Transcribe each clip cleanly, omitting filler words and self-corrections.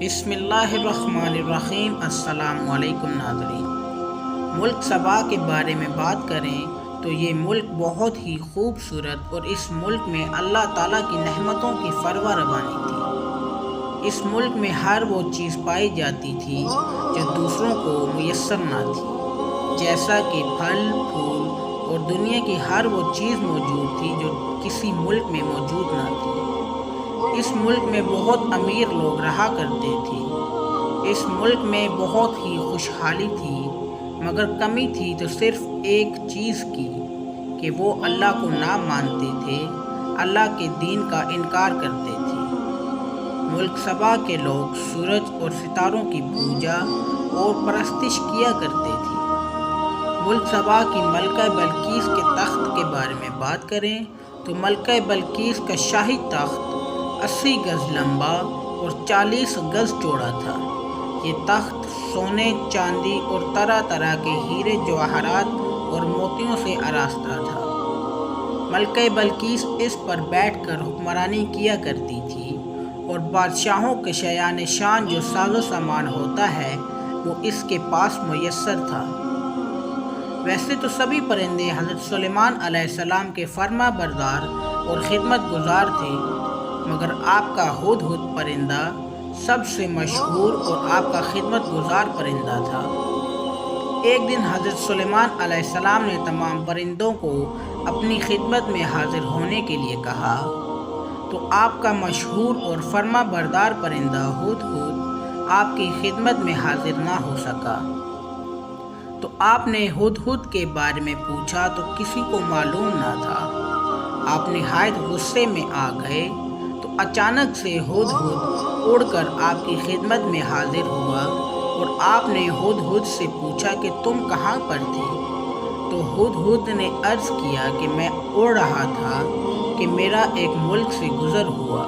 بسم اللہ الرحمن الرحیم۔ السلام علیکم ناظرین۔ ملک سبا کے بارے میں بات کریں تو یہ ملک بہت ہی خوبصورت اور اس ملک میں اللہ تعالیٰ کی نعمتوں کی فروا روانی تھی۔ اس ملک میں ہر وہ چیز پائی جاتی تھی جو دوسروں کو میسر نہ تھی، جیسا کہ پھل پھول اور دنیا کی ہر وہ چیز موجود تھی جو کسی ملک میں موجود نہ تھی۔ اس ملک میں بہت امیر لوگ رہا کرتے تھے۔ اس ملک میں بہت ہی خوشحالی تھی، مگر کمی تھی تو صرف ایک چیز کی کہ وہ اللہ کو نہ مانتے تھے، اللہ کے دین کا انکار کرتے تھے۔ ملک سبا کے لوگ سورج اور ستاروں کی پوجا اور پرستش کیا کرتے تھے۔ ملک سبا کی ملکہ بلقیس کے تخت کے بارے میں بات کریں تو ملکہ بلقیس کا شاہی تخت 80 گز لمبا اور 40 گز چوڑا تھا۔ یہ تخت سونے، چاندی اور طرح طرح کے ہیرے جواہرات اور موتیوں سے آراستہ تھا۔ ملکہ بلقیس اس پر بیٹھ کر حکمرانی کیا کرتی تھی اور بادشاہوں کے شایان شان جو ساز و سامان ہوتا ہے وہ اس کے پاس میسر تھا۔ ویسے تو سبھی پرندے حضرت سلیمان علیہ السلام کے فرما بردار اور خدمت گزار تھے، مگر آپ کا ہدہد پرندہ سب سے مشہور اور آپ کا خدمت گزار پرندہ تھا۔ ایک دن حضرت سلیمان علیہ السلام نے تمام پرندوں کو اپنی خدمت میں حاضر ہونے کے لیے کہا، تو آپ کا مشہور اور فرما بردار پرندہ ہدہد آپ کی خدمت میں حاضر نہ ہو سکا۔ تو آپ نے ہدہد کے بارے میں پوچھا تو کسی کو معلوم نہ تھا۔ آپ نہایت غصے میں آ گئے تو اچانک سے ہدہد اڑ کر آپ کی خدمت میں حاضر ہوا اور آپ نے ہدہد سے پوچھا کہ تم کہاں پر تھے؟ تو ہدہد نے عرض کیا کہ میں اڑ رہا تھا کہ میرا ایک ملک سے گزر ہوا،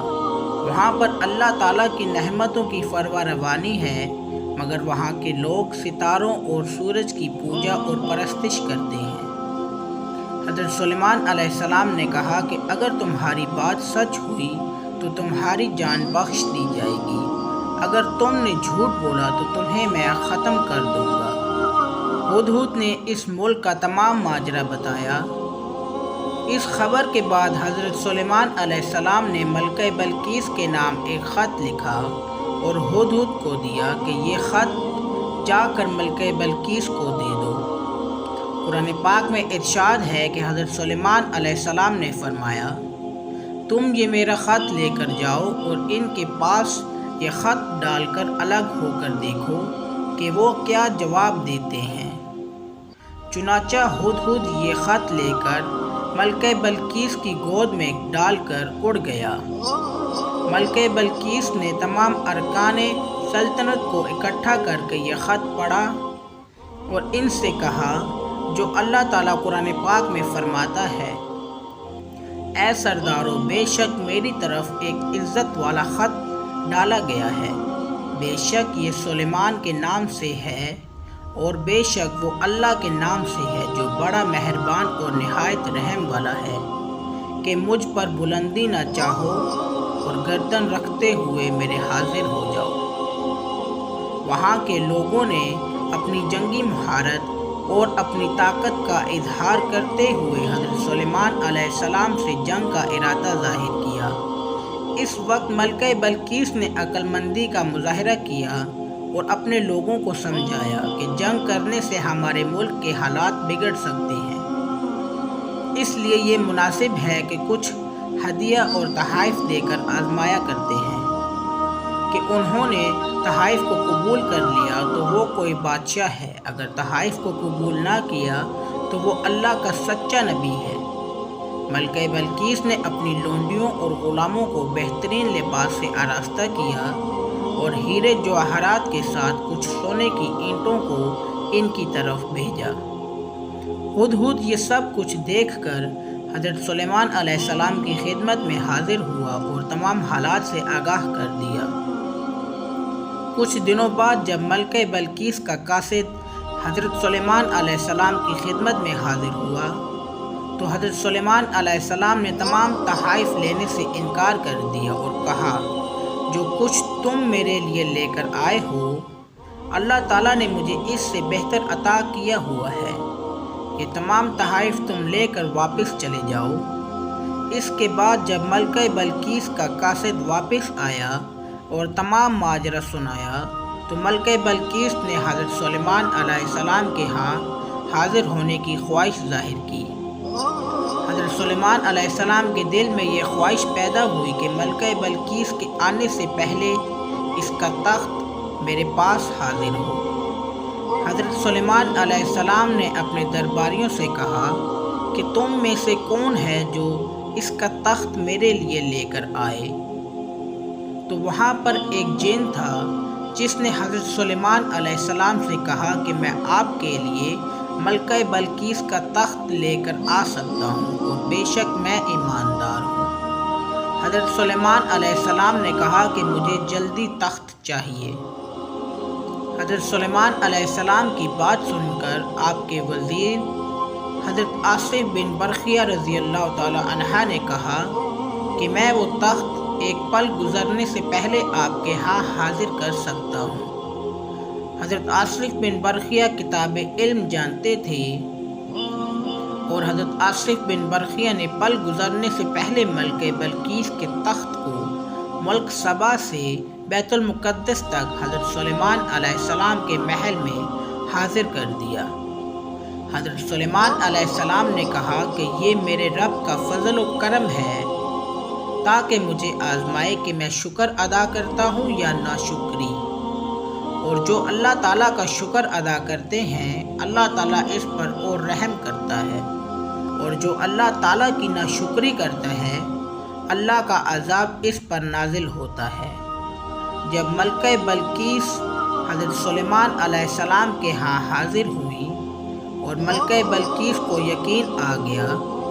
وہاں پر اللہ تعالیٰ کی نعمتوں کی فروا روانی ہے، مگر وہاں کے لوگ ستاروں اور سورج کی پوجا اور پرستش کرتے ہیں۔ حضرت سلیمان علیہ السلام نے کہا کہ اگر تمہاری بات سچ ہوئی تو تمہاری جان بخش دی جائے گی، اگر تم نے جھوٹ بولا تو تمہیں میں ختم کر دوں گا۔ ہدہد نے اس ملک کا تمام ماجرا بتایا۔ اس خبر کے بعد حضرت سلیمان علیہ السلام نے ملکہ بلقیس کے نام ایک خط لکھا اور ہدہد کو دیا کہ یہ خط جا کر ملکہ بلقیس کو دے دو۔ قرآن پاک میں ارشاد ہے کہ حضرت سلیمان علیہ السلام نے فرمایا، تم یہ میرا خط لے کر جاؤ اور ان کے پاس یہ خط ڈال کر الگ ہو کر دیکھو کہ وہ کیا جواب دیتے ہیں۔ چنانچہ ہدہد یہ خط لے کر ملکہ بلقیس کی گود میں ڈال کر اڑ گیا۔ ملکہ بلقیس نے تمام ارکان سلطنت کو اکٹھا کر کے یہ خط پڑھا اور ان سے کہا جو اللہ تعالیٰ قرآن پاک میں فرماتا ہے، اے سردارو، بے شک میری طرف ایک عزت والا خط ڈالا گیا ہے، بے شک یہ سلیمان کے نام سے ہے اور بے شک وہ اللہ کے نام سے ہے جو بڑا مہربان اور نہایت رحم والا ہے، کہ مجھ پر بلندی نہ چاہو اور گردن رکھتے ہوئے میرے حاضر ہو جاؤ۔ وہاں کے لوگوں نے اپنی جنگی مہارت اور اپنی طاقت کا اظہار کرتے ہوئے حضرت سلیمان علیہ السلام سے جنگ کا ارادہ ظاہر کیا۔ اس وقت ملکہ بلقیس نے عقل مندی کا مظاہرہ کیا اور اپنے لوگوں کو سمجھایا کہ جنگ کرنے سے ہمارے ملک کے حالات بگڑ سکتے ہیں، اس لیے یہ مناسب ہے کہ کچھ ہدیہ اور تحائف دے کر آزمایا کرتے ہیں۔ کہ انہوں نے تحائف کو قبول کر لیا تو وہ کوئی بادشاہ ہے، اگر تحائف کو قبول نہ کیا تو وہ اللہ کا سچا نبی ہے۔ ملکہ بلقیس نے اپنی لونڈیوں اور غلاموں کو بہترین لباس سے آراستہ کیا اور ہیرے جواہرات کے ساتھ کچھ سونے کی اینٹوں کو ان کی طرف بھیجا۔ ہدہد یہ سب کچھ دیکھ کر حضرت سلیمان علیہ السلام کی خدمت میں حاضر ہوا اور تمام حالات سے آگاہ کر دیا۔ کچھ دنوں بعد جب ملکہ بلقیس کا قاصد حضرت سلیمان علیہ السلام کی خدمت میں حاضر ہوا تو حضرت سلیمان علیہ السلام نے تمام تحائف لینے سے انکار کر دیا اور کہا، جو کچھ تم میرے لیے لے کر آئے ہو اللہ تعالیٰ نے مجھے اس سے بہتر عطا کیا ہوا ہے، یہ تمام تحائف تم لے کر واپس چلے جاؤ۔ اس کے بعد جب ملکہ بلقیس کا قاصد واپس آیا اور تمام ماجرا سنایا تو ملکہ بلقیس نے حضرت سلیمان علیہ السلام کے ہاں حاضر ہونے کی خواہش ظاہر کی۔ حضرت سلیمان علیہ السلام کے دل میں یہ خواہش پیدا ہوئی کہ ملکہ بلقیس کے آنے سے پہلے اس کا تخت میرے پاس حاضر ہو۔ حضرت سلیمان علیہ السلام نے اپنے درباریوں سے کہا کہ تم میں سے کون ہے جو اس کا تخت میرے لیے لے کر آئے؟ تو وہاں پر ایک جن تھا جس نے حضرت سلیمان علیہ السلام سے کہا کہ میں آپ کے لیے ملکہ بلقیس کا تخت لے کر آ سکتا ہوں اور بے شک میں ایماندار ہوں۔ حضرت سلیمان علیہ السلام نے کہا کہ مجھے جلدی تخت چاہیے۔ حضرت سلیمان علیہ السلام کی بات سن کر آپ کے وزیر حضرت آصف بن برخیہ رضی اللہ تعالی عنہ نے کہا کہ میں وہ تخت ایک پل گزرنے سے پہلے آپ کے ہاں حاضر کر سکتا ہوں۔ حضرت آصف بن برخیہ کتاب علم جانتے تھے اور حضرت آصف بن برخیہ نے پل گزرنے سے پہلے ملکہ بلقیس کے تخت کو ملک سبا سے بیت المقدس تک حضرت سلیمان علیہ السلام کے محل میں حاضر کر دیا۔ حضرت سلیمان علیہ السلام نے کہا کہ یہ میرے رب کا فضل و کرم ہے تاکہ مجھے آزمائے کہ میں شکر ادا کرتا ہوں یا ناشکری، اور جو اللہ تعالیٰ کا شکر ادا کرتے ہیں اللہ تعالیٰ اس پر اور رحم کرتا ہے، اور جو اللہ تعالیٰ کی ناشکری کرتا ہے اللہ کا عذاب اس پر نازل ہوتا ہے۔ جب ملکہ بلقیس حضرت سلیمان علیہ السلام کے ہاں حاضر ہوئی اور ملکہ بلقیس کو یقین آ گیا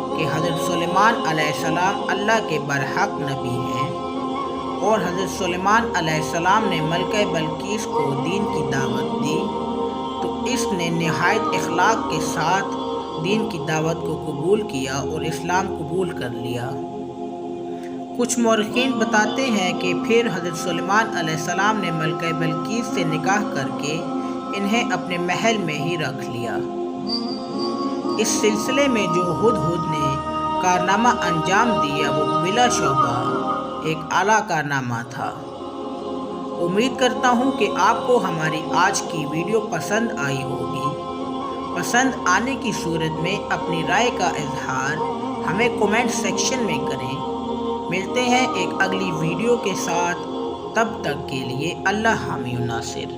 کہ حضرت سلیمان علیہ السلام اللہ کے برحق نبی ہیں، اور حضرت سلیمان علیہ السلام نے ملکہ بلقیس کو دین کی دعوت دی تو اس نے نہایت اخلاق کے ساتھ دین کی دعوت کو قبول کیا اور اسلام قبول کر لیا۔ کچھ مورخین بتاتے ہیں کہ پھر حضرت سلیمان علیہ السلام نے ملکہ بلقیس سے نکاح کر کے انہیں اپنے محل میں ہی رکھ لیا۔ اس سلسلے میں جو ہدہد نے کارنامہ انجام دیا وہ بلا شبہ ایک اعلیٰ کارنامہ تھا۔ امید کرتا ہوں کہ آپ کو ہماری آج کی ویڈیو پسند آئی ہوگی۔ پسند آنے کی صورت میں اپنی رائے کا اظہار ہمیں کومنٹ سیکشن میں کریں۔ ملتے ہیں ایک اگلی ویڈیو کے ساتھ، تب تک کے لیے اللہ حامی و ناصر۔